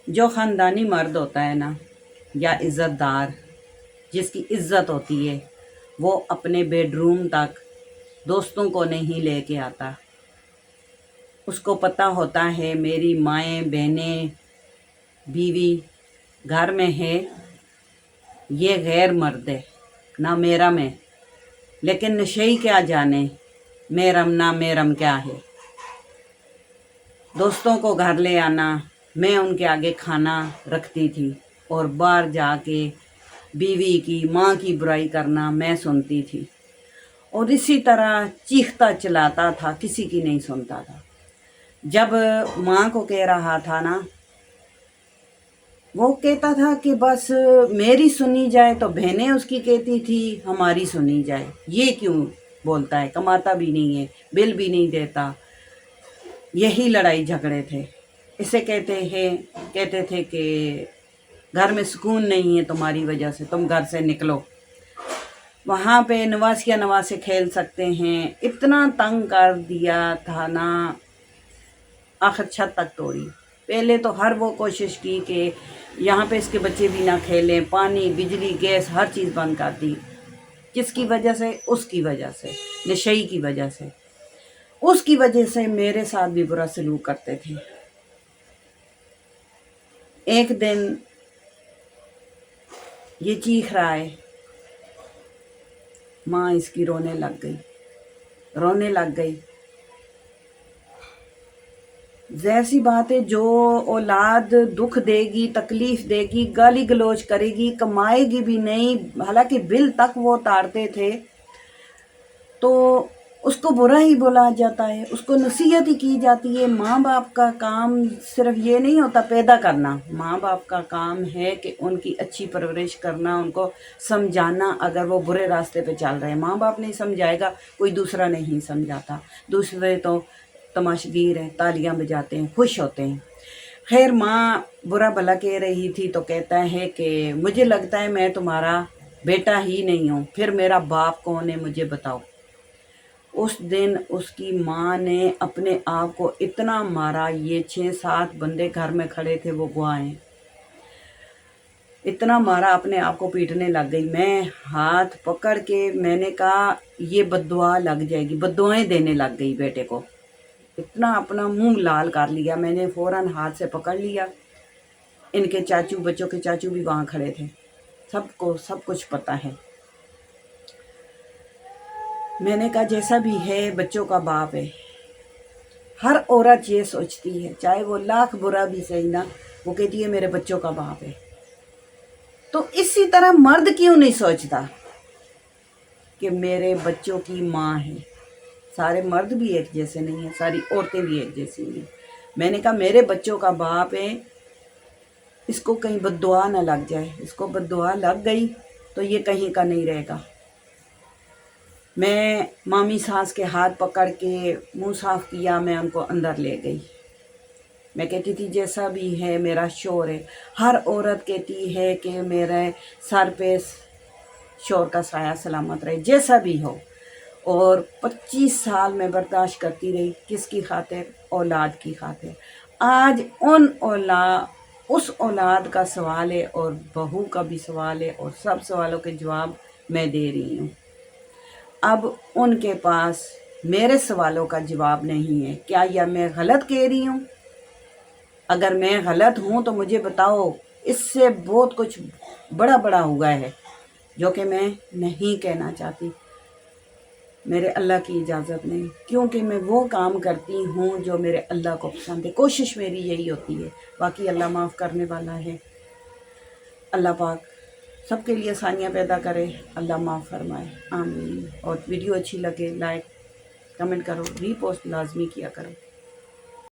जो ख़ानदानी मर्द होता है ना, या इज़्ज़तदार, जिसकी इज़्ज़त होती है, वो अपने बेडरूम तक दोस्तों को नहीं लेके आता। उसको पता होता है मेरी माएँ बहनें बीवी घर में है, ये गैर मर्द है ना मेरा में। लेकिन नशई क्या जाने मेरम ना मेरम क्या है। दोस्तों को घर ले आना, मैं उनके आगे खाना रखती थी और बाहर जाके बीवी की माँ की बुराई करना मैं सुनती थी, और इसी तरह चीखता चिल्लाता था, किसी की नहीं सुनता था। जब माँ को कह रहा था ना, वो कहता था कि बस मेरी सुनी जाए, तो बहनें उसकी कहती थी हमारी सुनी जाए। ये क्यों बोलता है, कमाता भी नहीं है, बिल भी नहीं देता। यही लड़ाई झगड़े थे। इसे कहते थे कि घर में सुकून नहीं है तुम्हारी वजह से, तुम घर से निकलो। वहाँ पे नवासिया नवासे खेल सकते हैं। इतना तंग कर दिया था ना, आखिर छत तक तोड़ी। पहले तो हर वो कोशिश की कि यहाँ पे इसके बच्चे भी ना खेलें, पानी बिजली गैस हर चीज़ बंद कर दी। किसकी वजह से? उसकी वजह से, नशई की वजह से। उसकी वजह से मेरे साथ भी बुरा सलूक करते थे। एक दिन ये चीख रहा है, माँ इसकी रोने लग गई। जैसी बात है, जो औलाद दुख देगी, तकलीफ देगी, गाली गलौज करेगी, कमाएगी भी नहीं, हालांकि बिल तक वो उतारते थे, तो उसको बुरा ही बोला जाता है, उसको नसीहत ही की जाती है। माँ बाप का काम सिर्फ ये नहीं होता पैदा करना, माँ बाप का काम है कि उनकी अच्छी परवरिश करना, उनको समझाना। अगर वो बुरे रास्ते पे चल रहे हैं, माँ बाप नहीं समझाएगा, कोई दूसरा नहीं समझाता। दूसरे तो तमाशगीर हैं, तालियां बजाते हैं, खुश होते हैं। खैर, माँ बुरा भला कह रही थी तो कहता है कि मुझे लगता है मैं तुम्हारा बेटा ही नहीं हूँ, फिर मेरा बाप कौन है मुझे बताओ। उस दिन उसकी माँ ने अपने आप को इतना मारा, ये 6-7 बंदे घर में खड़े थे, वो गवाह हैं। इतना मारा, अपने आप को पीटने लग गई। मैं हाथ पकड़ के मैंने कहा ये बद्दुआ लग जाएगी, बद्दुआएं देने लग गई बेटे को। इतना अपना मुंह लाल कर लिया मैंने, फौरन हाथ से पकड़ लिया। इनके चाचू, बच्चों के चाचू भी वहाँ खड़े थे, सबको सब कुछ पता है। मैंने कहा जैसा भी है बच्चों का बाप है। हर औरत ये सोचती है, चाहे वो लाख बुरा भी सही ना, वो कहती है मेरे बच्चों का बाप है। तो इसी तरह मर्द क्यों नहीं सोचता कि मेरे बच्चों की माँ है। सारे मर्द भी एक जैसे नहीं है, सारी औरतें भी एक जैसी नहीं। मैंने कहा मेरे बच्चों का बाप है, इसको कहीं बद्दुआ ना लग जाए। इसको बद्दुआ लग गई तो ये कहीं का नहीं रहेगा। मैं मामी सास के हाथ पकड़ के मुंह साफ किया, मैं उनको अंदर ले गई। मैं कहती थी जैसा भी है मेरा शोर है। हर औरत कहती है कि मेरे सर पे शोर का साया सलामत रहे, जैसा भी हो। और 25 साल में बर्दाश्त करती रही, किसकी खातिर? औलाद की खातिर। आज उस औलाद का सवाल है और बहू का भी सवाल है, और सब सवालों के जवाब मैं दे रही हूँ। अब उनके पास मेरे सवालों का जवाब नहीं है। क्या यह मैं गलत कह रही हूँ? अगर मैं गलत हूँ तो मुझे बताओ। इससे बहुत कुछ बड़ा बड़ा हुआ है जो कि मैं नहीं कहना चाहती, मेरे अल्लाह की इजाज़त नहीं, क्योंकि मैं वो काम करती हूँ जो मेरे अल्लाह को पसंद है। कोशिश मेरी यही होती है, बाकी अल्लाह माफ़ करने वाला है। अल्लाह पाक सबके लिए आसानियाँ पैदा करे, अल्लाह माफ़ फरमाए, आमीन। और वीडियो अच्छी लगे लाइक कमेंट करो, रीपोस्ट लाजमी किया करो।